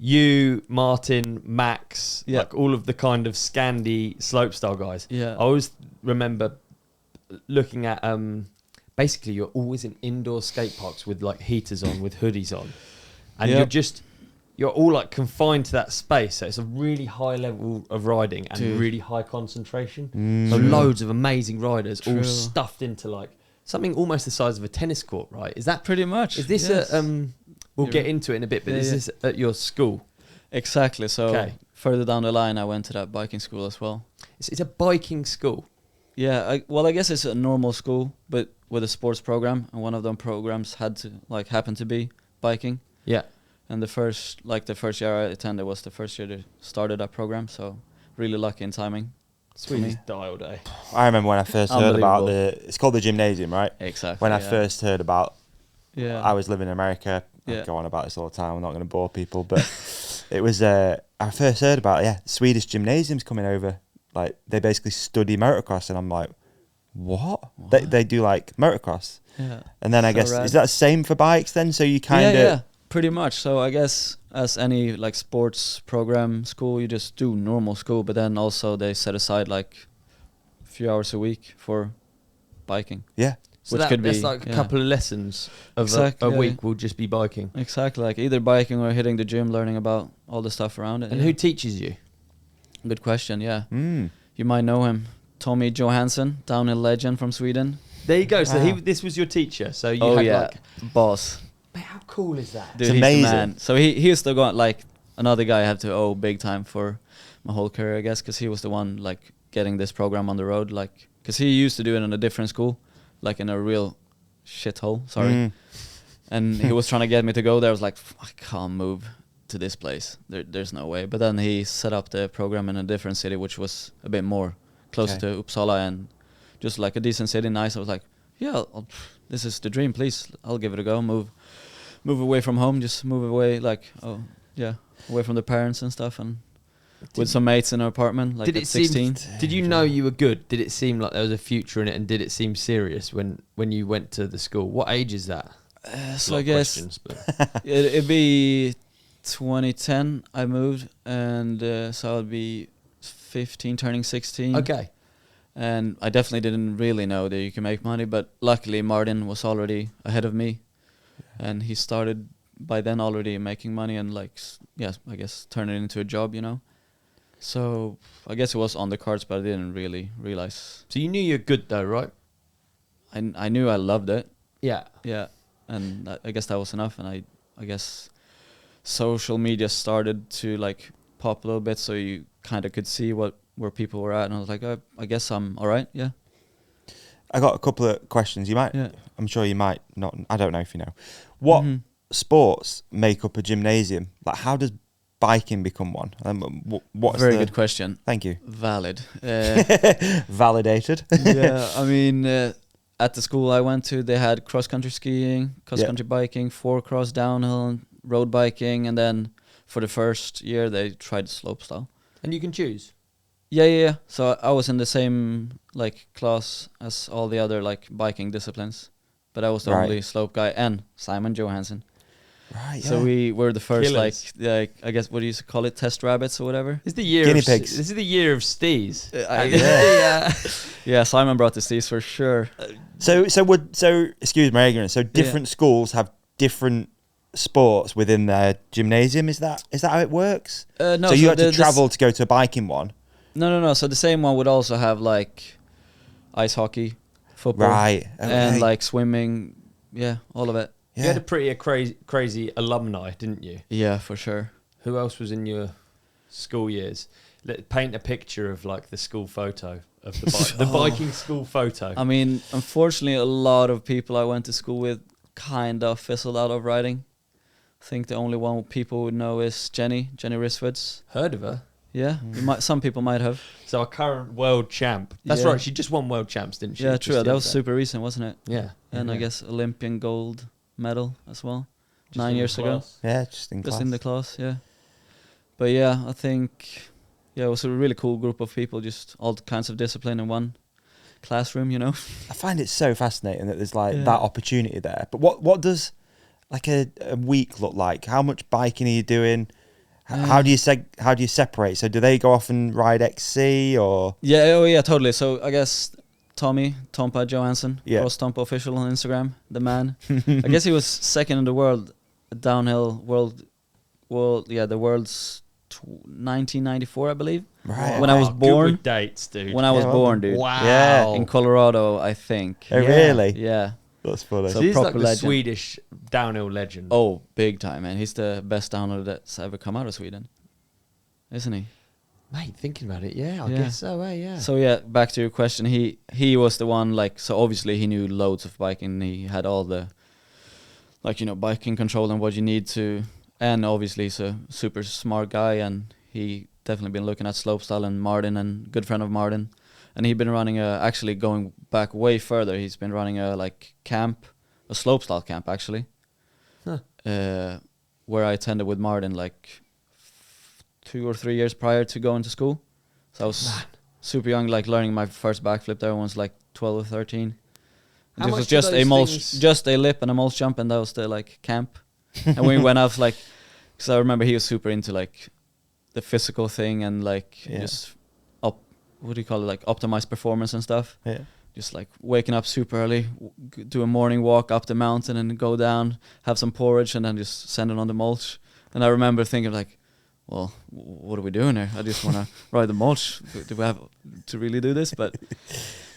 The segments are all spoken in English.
you, Martin, Max, Yeah. like all of the kind of Scandi slopestyle guys. Yeah. I always remember looking at basically you're always in indoor skate parks with like heaters on, with hoodies on, and you're all like confined to that space. So it's a really high level of riding and really high concentration. So loads of amazing riders all stuffed into like something almost the size of a tennis court, right? Is that pretty much? Is this we'll get into it in a bit, but is this at your school? Exactly. So further down the line, I went to that biking school as well. It's a biking school. Yeah, I guess it's a normal school, but with a sports program, and one of them programs happened to be biking. Yeah. And the first year I attended was the first year they started that program, so really lucky in timing. Swedish dialed, eh? I remember when I first heard about it's called the Gymnasium, right? Exactly. When I first heard about, I was living in America. I go on about this all the time. I'm not going to bore people, but it was, I first heard about, Swedish Gymnasium's coming over. Like, they basically study motocross, and I'm like, what? They do, like, motocross. Yeah. And then I guess, is that the same for bikes then? So you kind of... Yeah, pretty much. So I guess as any, like, sports program school, you just do normal school, but then also they set aside, like, a few hours a week for biking. Yeah. So that's like a couple of lessons of a week will just be biking. Exactly, like either biking or hitting the gym, learning about all the stuff around it. And who teaches you? Good question, yeah. You might know him. Tommy Johansson, downhill legend from Sweden. There you go. So this was your teacher. So you had like... boss. Mate, how cool is that? Dude, it's amazing. He's the man. So he used to go, like, another guy I have to owe big time for my whole career, I guess, because he was the one, like, getting this program on the road. Like, because he used to do it in a different school, like in a real shithole, sorry. And he was trying to get me to go there. I was like, I can't move to this place. There's no way. But then he set up the program in a different city, which was a bit more closer to Uppsala and just like a decent city, nice. I was like, yeah, this is the dream, please. I'll give it a go. Move away from home, just move away, like, away from the parents and stuff, and with some mates in an apartment, like at 16. Did you know you were good? Did it seem like there was a future in it, and did it seem serious when you went to the school? What age is that? So I guess it'd be 2010 I moved, and so I'd be 15 turning 16. Okay. And I definitely didn't really know that you can make money, but luckily Martin was already ahead of me, and he started by then already making money and, like, I guess turn it into a job, you know. So I guess it was on the cards, but I didn't really realize. So you knew you're good though, right? I knew I loved it. Yeah. Yeah. And I guess that was enough. And I guess social media started to, like, pop a little bit, so you kind of could see where people were at. And I was like, I guess I'm all right. Yeah. I got a couple of questions. I'm sure you might not. I don't know if you know. What sports make up a gymnasium? Like, how does biking become one? What's Very good question. Thank you. Valid. Validated. Yeah, I mean, at the school I went to, they had cross-country skiing, cross-country biking, 4-cross downhill, road biking, and then for the first year they tried slopestyle. And you can choose? Yeah. So I was in the same, like, class as all the other, like, biking disciplines, but I was the only slope guy, and Simon Johansson. Right. So we were the first, Killers. like I guess, what do you call it, test rabbits or whatever. It's the year guinea of pigs. This is the year of stees. Yeah, Simon brought the stees for sure. So excuse my ignorance. So different schools have different sports within their gymnasium. Is that how it works? No. So you had to travel to go to a biking one. No. So the same one would also have, like, ice hockey, football, right, and, like, swimming. Yeah, all of it. You had a pretty crazy alumni, didn't you? Yeah, for sure. Who else was in your school years? Paint a picture of, like, the school photo of the biking school photo. I mean, unfortunately, a lot of people I went to school with kind of fizzled out of riding. I think the only one people would know is Jenny Riswoods. Heard of her? Yeah, some people might have. So a current world champ. That's right. She just won world champs, didn't she? Yeah, true. That was super recent, wasn't it? Yeah. And I guess Olympian gold medal as well. 9 years ago. Yeah, just in the class, yeah. But yeah, I think it was a really cool group of people, just all kinds of discipline in one classroom, you know. I find it so fascinating that there's, like, that opportunity there. But what does, like, a week look like? How much biking are you doing? How do you separate? So do they go off and ride XC or? Yeah, totally. So I guess Tommy Johansson, Cross Tompa official on Instagram, the man. I guess he was second in the world downhill world. The world's 1994, I believe. Right. When I was born. Good with dates, dude. When I was born, dude. Wow. Yeah. In Colorado, I think. Oh, really? Yeah. That's funny. So he's like the legend. Swedish downhill legend. Oh, big time, man. He's the best downhill that's ever come out of Sweden, isn't he? Mate, thinking about it, I guess so, yeah. So yeah, back to your question. He was the one, like, so obviously he knew loads of biking. He had all the, like, you know, biking control and what you need to, and obviously he's a super smart guy, and he definitely been looking at Slopestyle and Martin, and good friend of Martin. And he'd been running actually going back way further, he's been running a Slopestyle camp actually, where I attended with Martin like 2 or 3 years prior to going to school. So I was super young, like learning my first backflip there. I was like 12 or 13. And it was just a lip and a mulch jump, and that was the like camp. And we went out like, because I remember he was super into like the physical thing and like just what do you call it, like optimize performance and stuff. Yeah. Just like waking up super early, do a morning walk up the mountain and go down, have some porridge, and then just send it on the mulch. And I remember thinking like, well, what are we doing here? I just want to ride the mulch. Do we have to really do this? But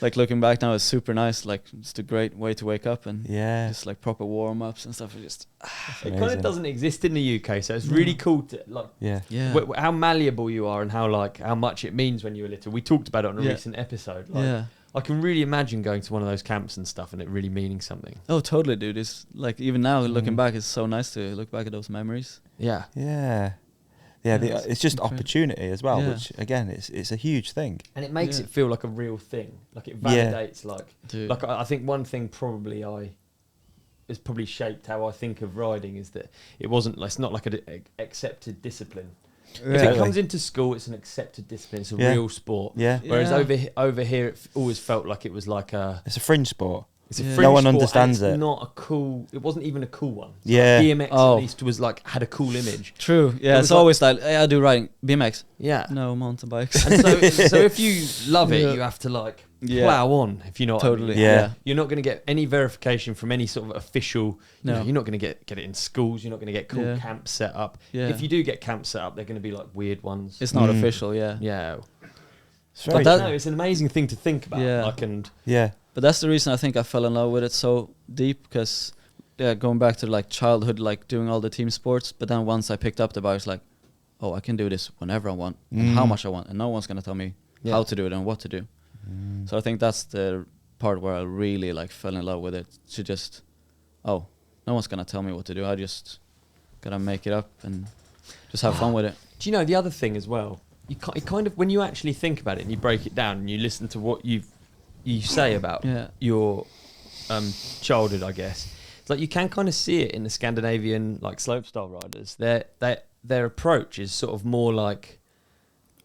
like looking back now, it's super nice. Like it's a great way to wake up, and just like proper warm ups and stuff. It kind of doesn't exist in the UK, so it's really cool to like how malleable you are and how much it means when you're little. We talked about it on a recent episode. Like, I can really imagine going to one of those camps and stuff and it really meaning something. Oh, totally, dude. It's like even now looking back, it's so nice to look back at those memories. Yeah. Yeah. Yeah, it's just opportunity as well, which again, it's a huge thing, and it makes it feel like a real thing. Like it validates, like I think one thing probably has probably shaped how I think of riding is that it's not like an accepted discipline. If it comes into school, it's an accepted discipline. It's a real sport. Yeah. Whereas over here, it always felt like it was like it's a fringe sport. It's a fringe no one sport, understands and it. It's not a cool. It wasn't even a cool one. So yeah. Like BMX at least was like had a cool image. True. Yeah. It's always like I do riding BMX. Yeah. No mountain bikes. And so if you love it, you have to like plow on. If you know what I mean. Yeah. You're not going to get any verification from any sort of official. No. You're not going to get it in schools. You're not going to get cool camps set up. Yeah. If you do get camps set up, they're going to be like weird ones. It's not official. Yeah. Yeah. But it's an amazing thing to think about. Yeah. But that's the reason I think I fell in love with it so deep, because going back to like childhood, like doing all the team sports. But then once I picked up the bike, I was like, oh, I can do this whenever I want and how much I want, and no one's gonna tell me how to do it and what to do. So I think that's the part where I really like fell in love with it. To just, no one's gonna tell me what to do. I just gotta make it up and just have fun with it. Do you know the other thing as well? You kind of, when you actually think about it and you break it down and you listen to what you say about your childhood, I guess it's like you can kind of see it in the Scandinavian like slopestyle riders. Their approach is sort of more like,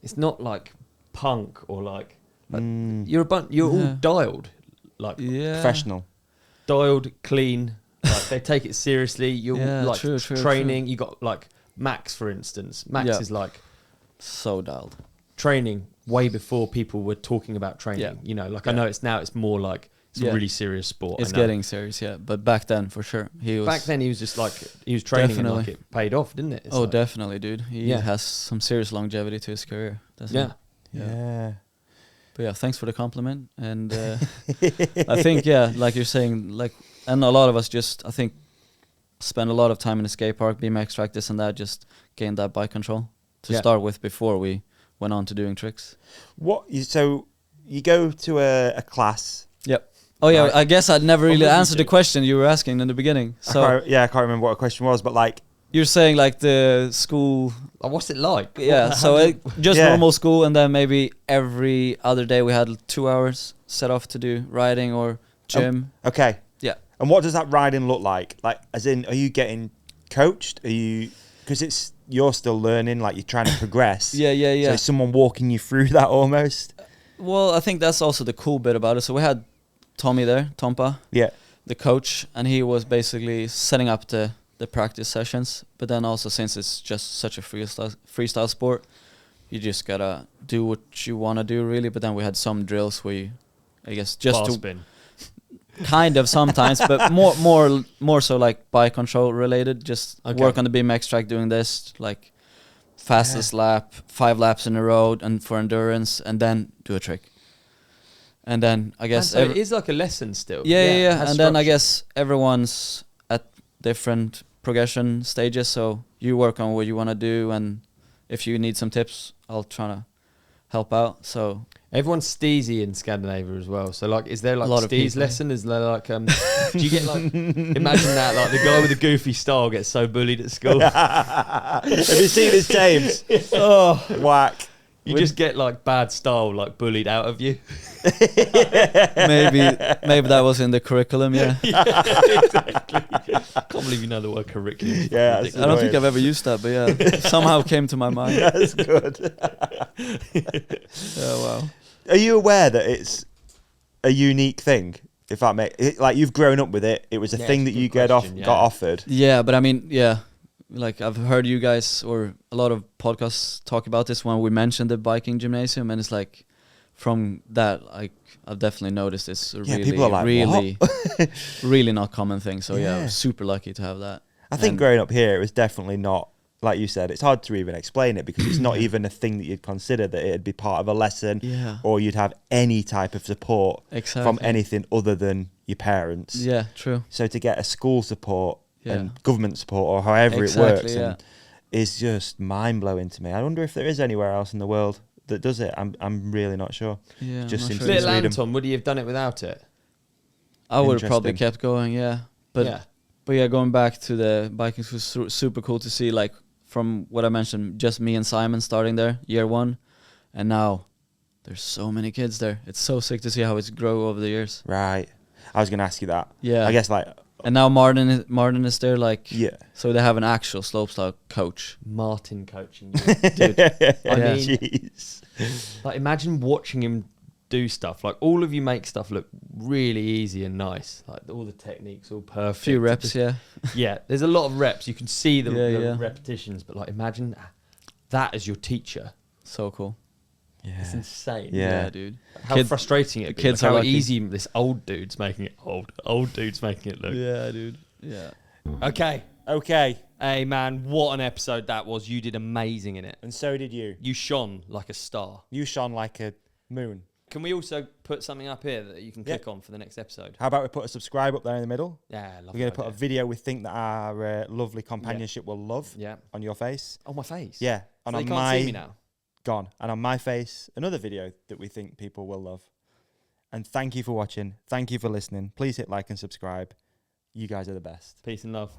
it's not like punk or like you're all dialed, like professional, dialed, clean. Like they take it seriously. You're like training. You got like Max, for instance. Max is like so dialed. Training way before people were talking about training. You know, like I know it's more like it's a really serious sport. It's getting serious, but back then for sure back then he was just like he was training and like it paid off, didn't it? It's definitely, dude. He has some serious longevity to his career. Yeah. But thanks for the compliment. And I think like you're saying, like, and a lot of us just I think spend a lot of time in the skate park, BMX track, this and that, just gain that bike control to start with before we went on to doing tricks. So you go to a class. Yep. Oh yeah, right. I guess I'd never really answered the question you were asking in the beginning. So I can't remember what the question was, but like you're saying like the school. What's it like? Yeah, so normal school, and then maybe every other day we had 2 hours set off to do riding or gym. Okay. Yeah. And what does that riding look like? Like, as in, are you getting coached? Are you, because you're still learning, like you're trying to progress. Yeah. So is someone walking you through that almost? Well, I think that's also the cool bit about it. So we had Tommy there, Tompa, the coach, and he was basically setting up the the practice sessions. But then also, since it's just such a freestyle sport, you just gotta do what you want to do, really. But then we had some drills where you, I guess, just Bar to spin. kind of sometimes, but more so like bike control related. Just work on the BMX track doing this, like fastest lap, 5 laps in a row, and for endurance, and then do a trick. And then I guess So it is like a lesson still. Yeah. And then I guess everyone's at different progression stages, so you work on what you want to do, and if you need some tips, I'll try to help out. So everyone's steezy in Scandinavia as well. So like, is there like a lot of steez people. lesson? Is there like do you get like imagine that like the guy with the goofy style gets so bullied at school? Have you seen his James? Oh, Whack. you just get like bad style like bullied out of you. maybe that was in the curriculum. Yeah. Exactly. I can't believe you know the word curriculum. Yeah, I don't think I've ever used that, but yeah, somehow came to my mind. That's good. Oh wow. Are you aware that it's a unique thing? If that makes it, like, you've grown up with it, it was a thing that you got offered. Yeah, but I mean, yeah, like I've heard you guys or a lot of podcasts talk about this when we mentioned the biking gymnasium, and it's like from that, like I've definitely noticed it's a really, people are like, really, really not common thing. So yeah, I'm super lucky to have that. I think growing up here, it was definitely not, like you said, it's hard to even explain it because it's not even a thing that you'd consider that it'd be part of a lesson, or you'd have any type of support from anything other than your parents. Yeah, true. So to get a school support and government support, or however it works, is just mind blowing to me. I wonder if there is anywhere else in the world that does it. I'm really not sure. Yeah, just seems sure. Little Anton, would you have done it without it? I would have probably kept going. Yeah, but going back to the biking was super cool to see. Like from what I mentioned, just me and Simon starting there year 1, and now there's so many kids there. It's so sick to see how it's grow over the years. Right. I was going to ask you that. Yeah. I guess like. And now Martin is there, like, so they have an actual slopestyle coach. Martin coaching you. Dude, I mean, jeez. Like, imagine watching him do stuff. Like, all of you make stuff look really easy and nice. Like, all the techniques, all perfect. Few reps, Yeah, there's a lot of reps. You can see the repetitions, but, like, imagine that as your teacher. So cool. Yeah. It's insane. Yeah, dude. How frustrating it is. Kids like are how lucky. easy this old dude's making it old dude's making it look. Yeah, dude. Yeah. Okay. Okay. Hey, man, what an episode that was. You did amazing in it. And so did you. You shone like a star. You shone like a moon. Can we also put something up here that you can click on for the next episode? How about we put a subscribe up there in the middle? Yeah, I love We're going to put a video we think that our lovely companionship will love on your face. On my face? Yeah. And so on you can't see me now? Gone. And on my face, another video that we think people will love. And thank you for watching. Thank you for listening. Please hit like and subscribe. You guys are the best. Peace and love.